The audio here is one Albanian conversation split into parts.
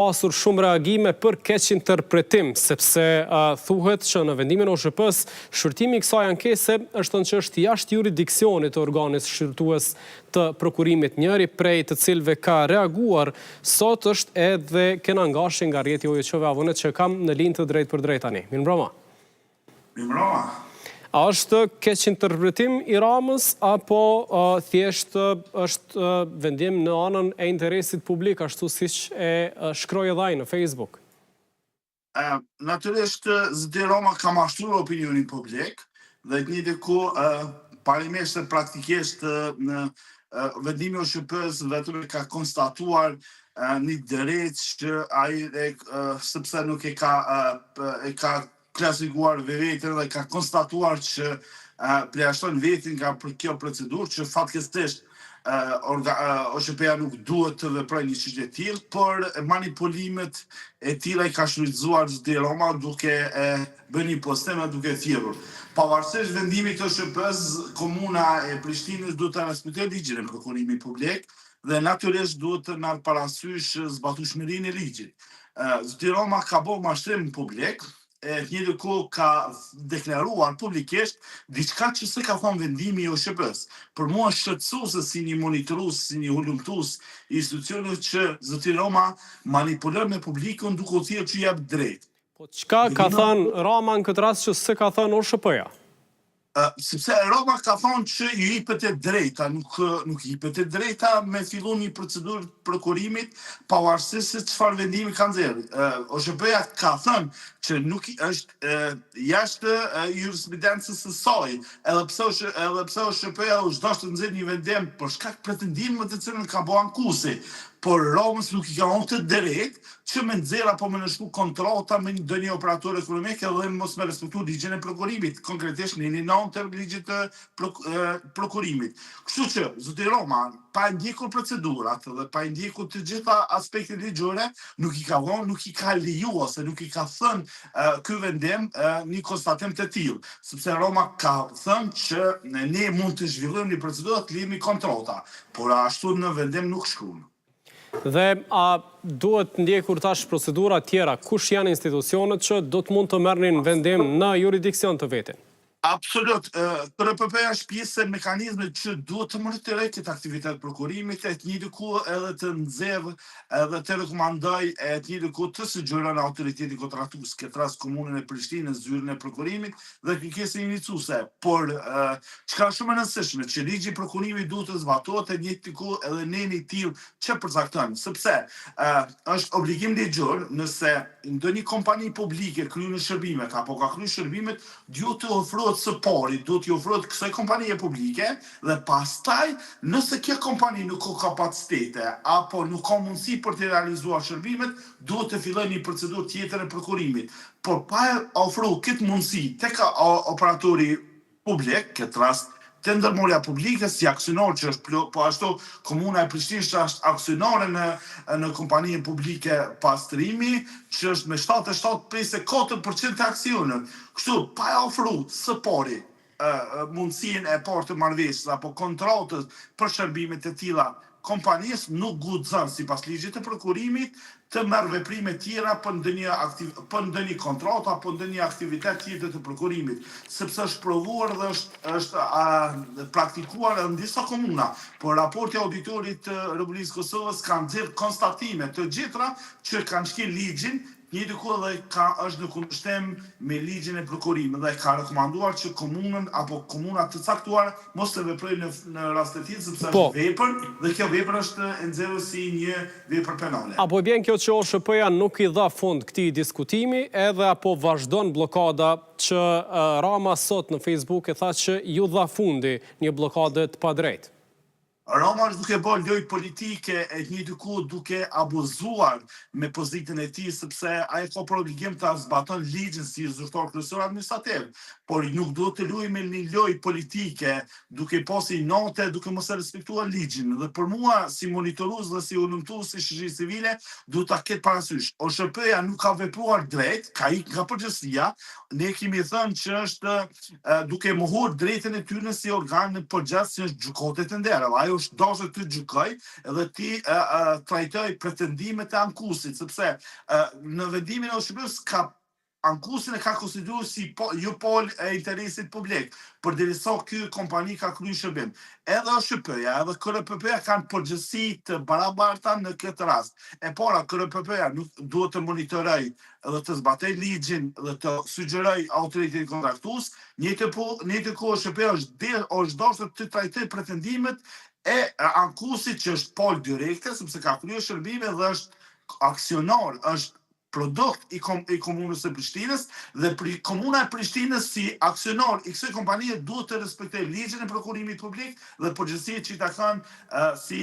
pasur shumë reagime për keq interpretim, sepse thuhet që në vendimin OSHP-s, shërtimi i kësaj ankese është që është jashtë jurisdiksionit të organit shërtues të prokurimit. Njëri prej të cilëve ka reaguar sot është edhe Kenan Gashi nga rrjeti OJQ-ve Avonet që kam në linjë të drejtë për drejtë tani. Mirëmbrëma. Mirëmbrëma. A është keq interpretim i Ramës, apo thjesht është vendim në anën e interesit publik, ashtu siç e shkroi edhe ai në Facebook? Natyrisht, zoti Rama ka mashtruar opinionin publik dhe të njëjtën kohë parimisht se praktikisht në vendimi i OSHP-s vetëm ka konstatuar një drejt që ai sepse nuk e ka klasifikuar vetën dhe ka konstatuar që përjashton vetin nga kjo procedurë që fatkeqësisht OSHP-ja nuk duhet të veprojë një çështje të tillë, por manipulimet e tilla i ka shfrytzuar zoti Rama duke bërë një postim duke thirrur. Pavarësisht vendimit të OSHP-s, komuna e Prishtinës duhet të respektojë ligjin e prokurimit publik dhe natyrisht duhet të marrë parasysh zbatueshmërinë e ligjit. Zoti Rama ka bërë mashtrim publik, të njëjtën kohë ka deklaruar publikisht diçka që s'e ka thënë vendimi i OSHP-s. Për mua është shqetësuese si një monitorues, si një hulumtues i institucionit që zoti Rama manipulon me publikun duke u thënë që jep drejt. Po çka ka thënë Rama në këtë rast që s'e ka thënë OSHP-ja? Sepse Rama ka thonë që i jepet e drejta, nuk i jepet e drejta me fillu një procedurë prokurimit pavarësisht se çfarë vendimi ka nxjerrë. OSHP-ja ka thënë që nuk është jashtë jurisprudencës së saj, edhe pse OSHP-ja u zgjosh të nxjerrë një vendim për shkak pretendimeve të cilën ka bërë ankuesi. Por Ramës nuk i ka dhënë të drejtë që me nxjerr apo me nënshkru kontrata me ndonjë operator ekonomik edhe mos me respektu ligjin e prokurimit, konkretisht në 9 të ligjit të prokurimit. Kështu që zoti Rama, pa ndjekur procedurat dhe pa ndjekur të gjitha aspektet ligjore, nuk i ka dhënë, nuk i ka lejuar ose nuk i ka thënë ky vendim një konstatim të tillë, sepse Rama ka thënë që ne mund të zhvillojmë një procedurë të lidhur me kontrata, por ashtu në vendim nuk shkruan. Dhe a duhet ndjekur tash procedura tjera? Kush janë institucionet që do të mund të merrnin vendim në jurisdiksion të vetin? Absolut. KRPP-ja është pjesë e mekanizmit që duhet të monitorojë këtë aktivitet prokurimit, e të njëjtën kohë edhe të nxjerrë edhe të rekomandoj e të njëjtën kohë të sugjerojë autoritetin kontraktues, këtë rast komunën e Prishtinës, zyrën e prokurimit dhe kërkesën iniciuese. Por çka është shumë e rëndësishme që ligji i prokurimit duhet të zbatohet e njëjtën kohë edhe neni i tillë që përcakton, sepse është obligim ligjor nëse ndonjë kompani publike kryen shërbimet apo ka kryer shërbimet, duhet të ofrohet së pari, duhet t'i ofrohet kësaj kompanie publike dhe pastaj nëse kjo kompani nuk ka kapacitete apo nuk ka mundësi për të realizuar shërbimet, duhet të fillojë një procedurë tjetër e prokurimit. Por pa ofruar këtë mundësi tek operatori publik, këtë rast të ndërmarrja publike si aksionor që është po ashtu komuna e Prishtinës është aksionore në kompaninë publike pastrimi që është me 77.4% të aksionit. Kështu pa ofruar së pari mundësinë e parë të marrëveshjes apo kontratës për shërbime të tilla kompanisë nuk guxon sipas ligjit të prokurimit të marrë veprime tjera për ndonjë kontratë apo ndonjë aktivitet tjetër të prokurimit, sepse është provuar dhe është praktikuar në disa komuna, por raporti auditorit të Republikës Kosovës ka nxjerrë konstatime të gjithra që kanë shkel ligjin, njëjtë kohë dhe është në kundërshtim me ligjin e prokurimit dhe ka rekomanduar që komunën apo komunat të caktuara mos të veprojnë në rast të tillë sepse është vepër dhe kjo vepër është e nxjerrur si një vepër penale. Apo e bën kjo që OSHP-ja nuk i dha fund këtij diskutimi edhe apo vazhdon bllokada që Rama sot në Facebook e tha që ju dha fundi një bllokade të padrejtë? Rama është duke bërë lojë politike e të njëjtën kohë duke abuzuar me pozitën e tij sepse ai ka për obligim të zbaton ligjin si zyrtar kryesor administrativ, por nuk duhet të luajë me një lojë politike duke pasi note, duke mos e respektuar ligjin. Dhe për mua si monitorues dhe si hulumtues i shoqërisë civile duhet ta ketë parasysh. OSHP-ja nuk ka vepruar drejt, ka ikë nga përgjegjësia. Ne kemi thënë që është duke mohuar drejtën e tyre si organ përgjithësi si është gjykata e ndërave. Ajo është dashur të gjykoj edhe ti trajtoj pretendimet e ankusit, sepse në vendimin e Shqipërisë ka ankusin e ka konsideruar si jo pol e interesit publik, përderisa ky kompani ka kryer shërbim. Edhe SHP-ja, edhe KRPP-ja kanë përgjegjësi të barabarta në këtë rast. E para, KRPP-ja nuk duhet të monitoroj edhe të zbatoj ligjin dhe të sugjeroj autoritetin kontraktues, në të kohë SHP-ja është dashur të trajtojë pretendimet e ankusit që është pol direkte, sepse ka kryer shërbime dhe është aksionar, është produkt i komunës së Prishtinës dhe komuna e Prishtinës si aksionar i kësaj kompanie duhet të respektojë ligjin e prokurimit publik dhe përgjegjësitë që ta kanë si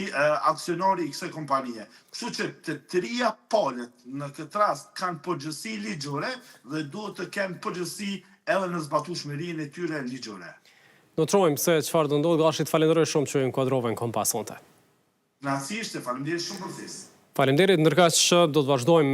aksionar i kësaj kompanie. Kështu që të trija polet në këtë rast kanë përgjegjësi ligjore dhe duhet të kenë përgjegjësi edhe në zbatueshmërinë e tyre ligjore. Notrojmë se çfarë do ndodhë, Gashi, të falenderoj shumë që inkuadrove në Kompasonte. Nacisht, faleminderit shumë për fjesë. Faleminderit, ndërkaq që do të vazhdojmë